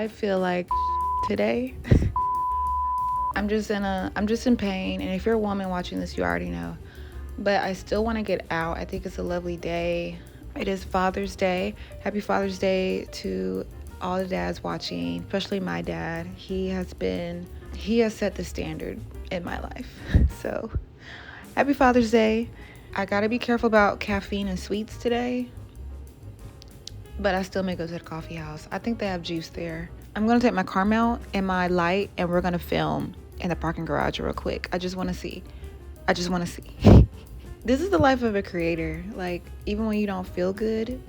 I feel like today. I'm just in pain, and if you're a woman watching this, you already know. But I still want to get out. I think it's a lovely day. It is Father's Day. Happy Father's Day to all the dads watching, especially my dad. He has set the standard in my life. So, happy Father's Day. I got to be careful about caffeine and sweets today, but I still may go to the coffee house. I think they have juice there. I'm going to take my caramel and my light, and we're going to film in the parking garage real quick. I just want to see. This is the life of a creator. Like, even when you don't feel good,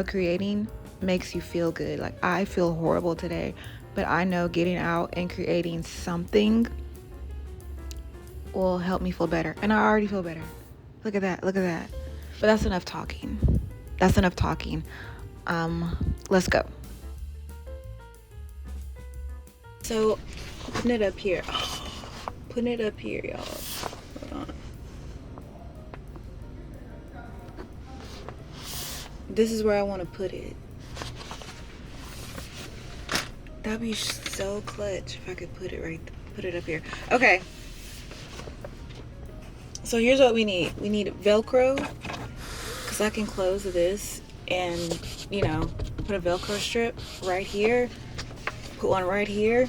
creating makes you feel good. Like, I feel horrible today, but I know getting out and creating something will help me feel better. And I already feel better. Look at that. But that's enough talking. Let's go. So, putting it up here, y'all. Hold on. This is where I want to put it. That'd be so clutch if I could put it up here. Okay. So here's what we need. We need Velcro, because I can close this and, put a Velcro strip right here. Put one right here.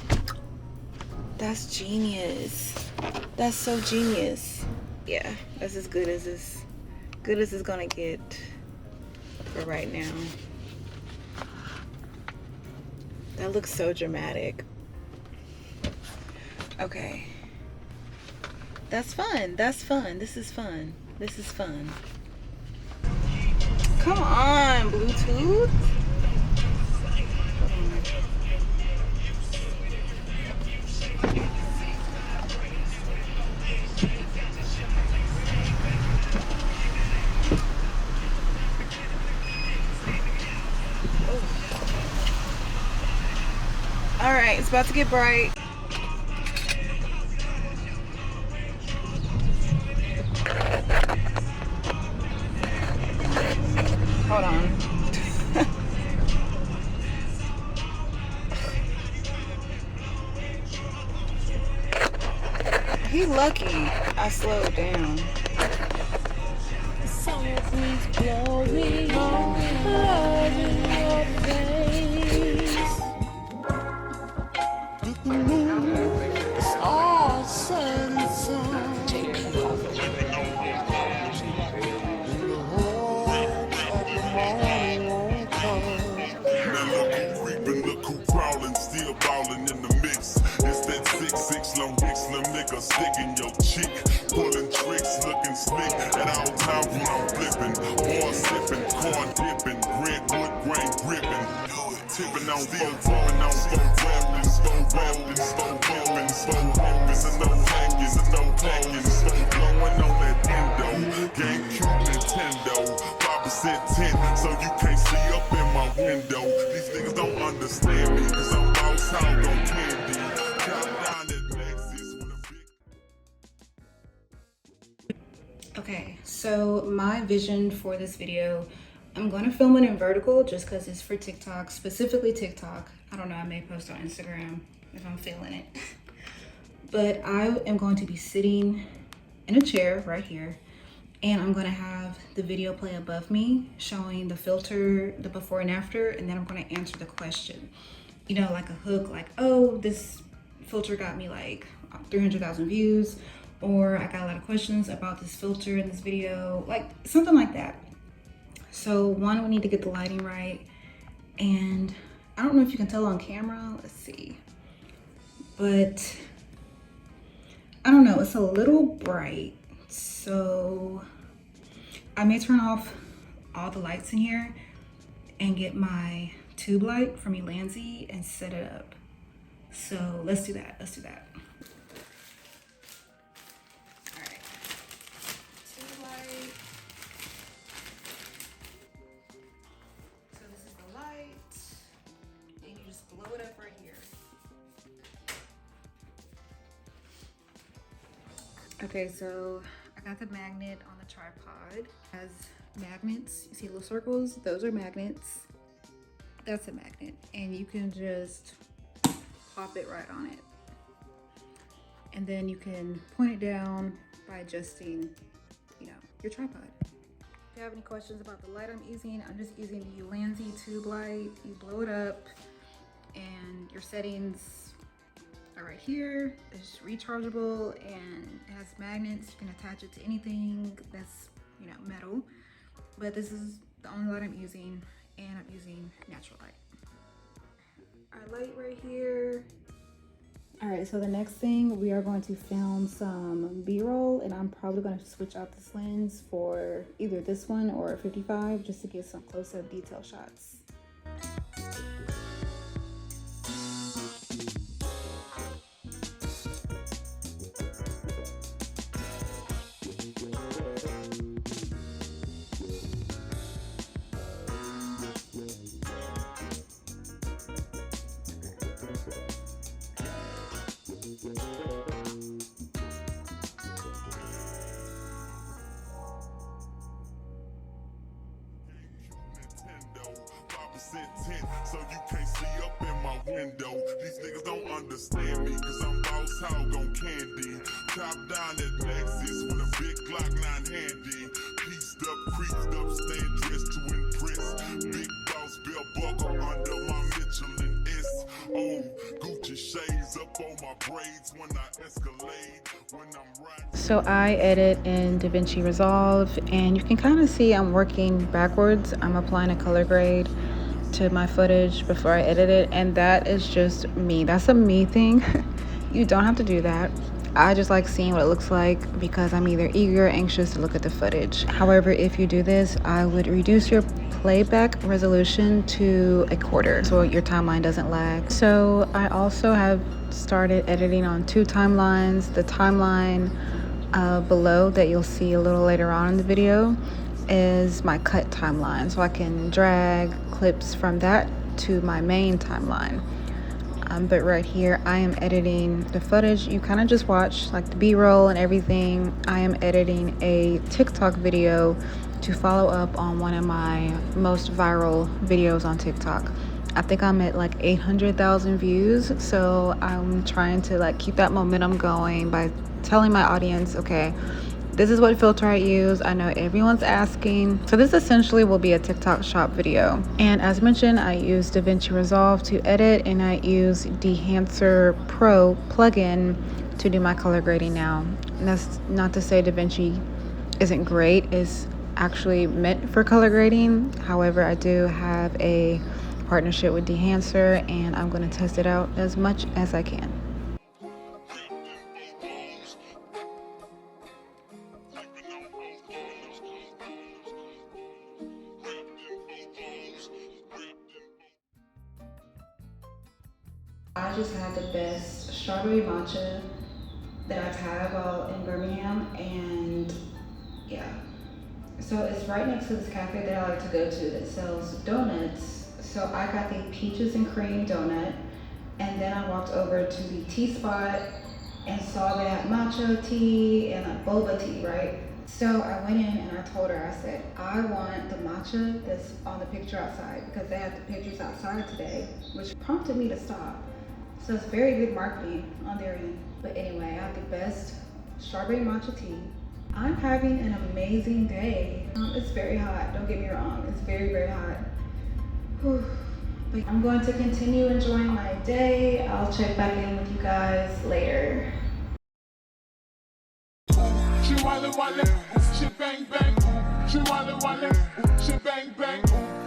That's genius. That's so genius. Yeah, that's as good as it's gonna get for right now. That looks so dramatic. Okay. That's fun. This is fun. Come on, Bluetooth. All right, it's about to get bright. Hold on. He lucky I slowed down. Glory, love in your face. It's all said and done. Look who crawling, still ballin' in the mix. It's that 6'6" long dick, slim nigga sticking your cheek, pulling tricks, looking slick at all times when I'm flipping, boy sipping, corn dipping, redwood grain gripping, tipping on four, rapping, slow bumping, slow bumping, and no hacking, blowing on that endo, GameCube, Nintendo, 5% tint, so you can't see up in my window. These niggas don't understand me, cause I'm boss hog on candy. Countdown at Lexus with a big... Okay, so my vision for this video, I'm going to film it in vertical just because it's for TikTok, specifically TikTok. I don't know, I may post on Instagram if I'm feeling it. But I am going to be sitting in a chair right here, and I'm going to have the video play above me showing the filter, the before and after, and then I'm going to answer the question. Like a hook, like, oh, this filter got me like 300,000 views, or I got a lot of questions about this filter in this video, like something like that. So one, we need to get the lighting right, and I don't know if you can tell on camera, let's see, but I don't know, it's a little bright, so I may turn off all the lights in here and get my tube light from Elanzi and set it up. So let's do that. All right, tube light. So this is the light, and you just blow it up right here. Okay, so I got the magnet on the tripod. It has magnets. You see little circles? Those are magnets. That's a magnet. And you can just plop it right on it. And then you can point it down by adjusting, you know, your tripod. If you have any questions about the light I'm just using the Lanzi tube light. You blow it up and your settings are right here. It's rechargeable and it has magnets. You can attach it to anything that's, you know, metal. But this is the only light I'm using, and I'm using natural light. Our light right here. All right, so the next thing, we are going to film some B-roll, and I'm probably going to switch out this lens for either this one or 55 just to get some close-up detail shots. Tint, so you can't see up in my window. These niggas don't understand me, cause I'm boss hog on candy. Top down at Lexus with a big Glock 9 handy. Pieced up, creased up, staying dressed to impress. Big boss belt buckle under my Michelin S. Oh, Gucci shades up on my braids when I escalade. When I'm riding. So I edit in DaVinci Resolve, and you can kind of see I'm working backwards. I'm applying a color grade to my footage before I edit it, and that is just me. That's a me thing. You don't have to do that. I just like seeing what it looks like because I'm either eager or anxious to look at the footage. However, if you do this, I would reduce your playback resolution to 1/4 so your timeline doesn't lag. So I also have started editing on 2 timelines. The timeline below that you'll see a little later on in the video is my cut timeline, so I can drag clips from that to my main timeline. But right here I am editing the footage you kind of just watched, like the B-roll and everything. I am editing a TikTok video to follow up on one of my most viral videos on TikTok. I think I'm at like 800,000 views, so I'm trying to like keep that momentum going by telling my audience, okay, this is what filter I use. I know everyone's asking. So this essentially will be a TikTok shop video. And as mentioned, I use DaVinci Resolve to edit, and I use Dehancer Pro plugin to do my color grading now. And that's not to say DaVinci isn't great. It's actually meant for color grading. However, I do have a partnership with Dehancer, and I'm going to test it out as much as I can. I just had the best strawberry matcha that I've had while in Birmingham, and yeah. So it's right next to this cafe that I like to go to that sells donuts. So I got the peaches and cream donut, and then I walked over to the tea spot and saw they had matcha tea and a boba tea, right? So I went in and I told her, I said, I want the matcha that's on the picture outside, because they had the pictures outside today, which prompted me to stop. So it's very good marketing on their end. But anyway, I have the best strawberry matcha tea. I'm having an amazing day. It's very hot, don't get me wrong. It's very, very hot. Whew. But I'm going to continue enjoying my day. I'll check back in with you guys later. She wale wale, she bang bang. She wale wale, she bang bang.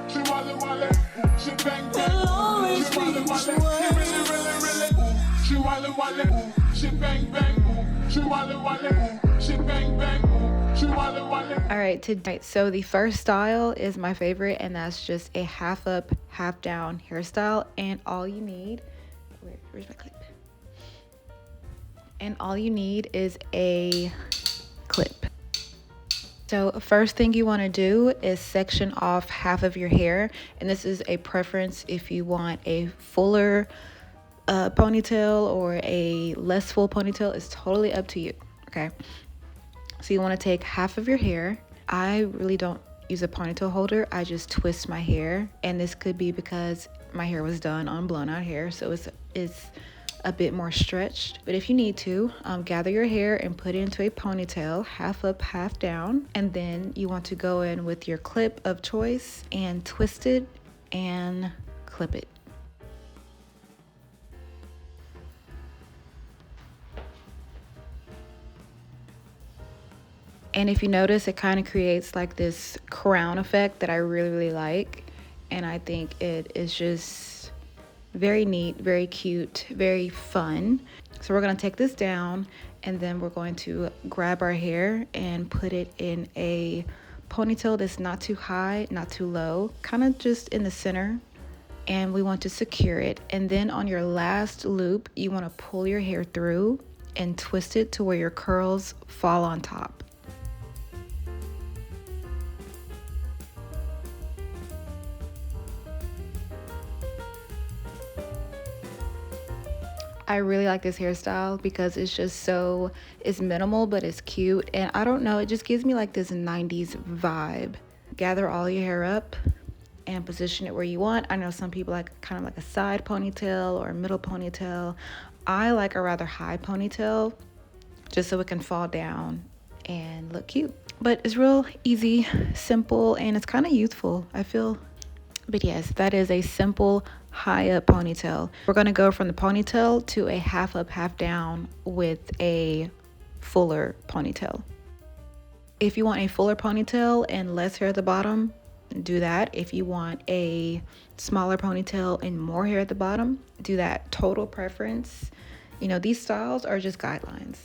She wale wale, she bang bang. She wale wale, really really really. She wale wale, she bang bang. She wale wale, she bang bang. She wale wale. All right, so the first style is my favorite, and that's just a half up, half down hairstyle. And all you need, where's my clip? And all you need is a clip. So first thing you want to do is section off half of your hair, and this is a preference if you want a fuller ponytail or a less full ponytail. It's totally up to you. Okay, so you want to take half of your hair. I really don't use a ponytail holder, I just twist my hair, and this could be because my hair was done on blown out hair, so it's a bit more stretched. But if you need to, gather your hair and put it into a ponytail, half up, half down. And then you want to go in with your clip of choice and twist it and clip it. And if you notice, it kind of creates like this crown effect that I really, really like. And I think it is just very neat, very cute, very fun. So we're gonna take this down and then we're going to grab our hair and put it in a ponytail that's not too high, not too low, kind of just in the center. And we want to secure it. And then on your last loop, you want to pull your hair through and twist it to where your curls fall on top. I really like this hairstyle because it's just so, it's minimal, but it's cute. And I don't know, it just gives me like this 90s vibe. Gather all your hair up and position it where you want. I know some people like kind of like a side ponytail or a middle ponytail. I like a rather high ponytail just so it can fall down and look cute. But it's real easy, simple, and it's kind of youthful, I feel. But yes, that is a simple high up ponytail. We're gonna go from the ponytail to a half up, half down with a fuller ponytail. If you want a fuller ponytail and less hair at the bottom, do that. If you want a smaller ponytail and more hair at the bottom, do that. Total preference. You know, these styles are just guidelines.